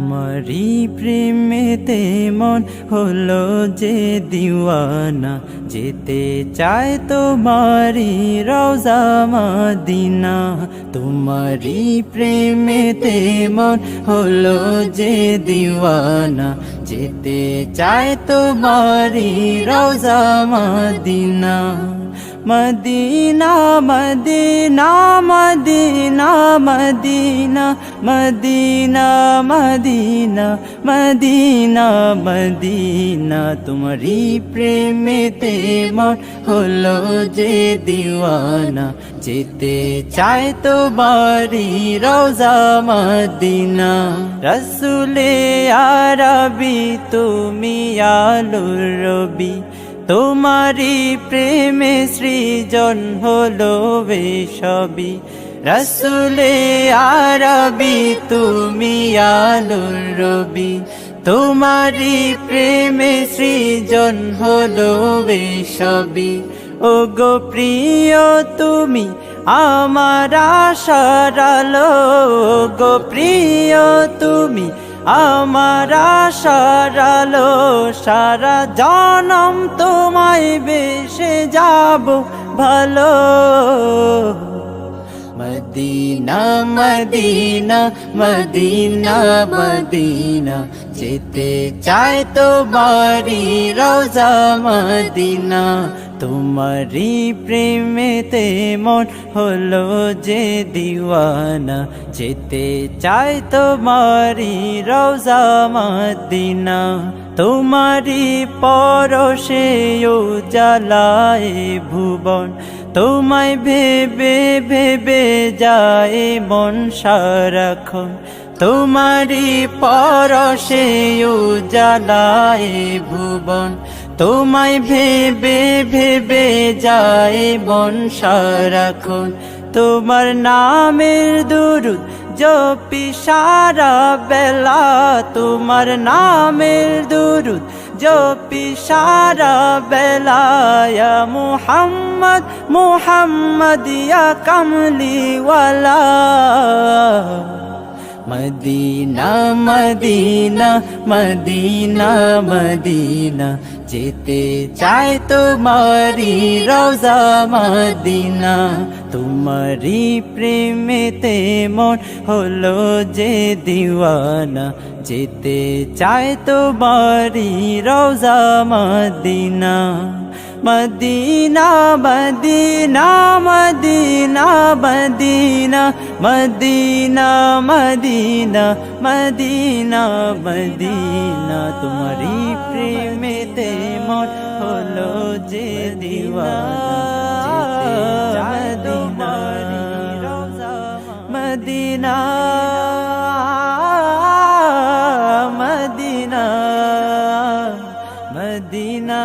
তোমারি প্রেমেতে মন হলো যে দিওয়ানা, যেতে চায় তোমারি রওজা মদিনা। তোমারি প্রেমেতে মন হলো যে দিওয়ানা, যেতে চায় তোমারি রওজা Medina. Medina Medina Medina Medina Medina Medina Medina Medina, তোমারি প্রেমেতে মন হলো যে দিওয়ানা, যেতে চায় তোমারি রওজা মদিনা। রসুলে আরবি তুমি আলোর রবি, তোমারি প্রেমে সৃজন হলো সবই। রসুলে আরবি তুমি আলোর রবি, তোমারি প্রেমে সৃজন হলো সবই। ও গো প্রিয় তুমি আমার আশার আলো, গো প্রিয় তুমি আমার আশার আলো। সারা জনম তোমায় বেসে যাব ভালো। মদিনা মদিনা মদিনা মদিনা, যেতে চায় তোমারি রওজা মদিনা। তোমারি প্রেমেতে মন হলো যে দিওয়ানা, যেতে চায় তোমারি রওজা মদিনা। তোমারি পরশে উজালায় ভুবন, তোমায় ভেবে ভেবে যায় মন সারাক্ষণ। তোমারি পরশে উজালায় ভুবন, তোমায় ভেবে ভেবে যায় মন সারাক্ষণ। তোমার নামের দুরুদ জপি সারা বেলা, তোমার নামের দুরুদ জপি সারা বেলা। ইয়া মুহাম্মদ মুহাম্মদ ইয়া কামলিওয়ালা। মদিনা মদিনা মদিনা মদিনা, যেতে চায় তোমারি রওজা মদিনা। তোমারি প্রেমেতে মন হলো যে দিওয়ানা, যেতে চায় তোমারি রওজা Medina. Medina Medina Medina Medina Medina Medina Medina Medina, তোমারি প্রেমেতে মন হলো যে দিওয়ানা, যেতে চায় তোমারি রওজা মদিনা। Medina Medina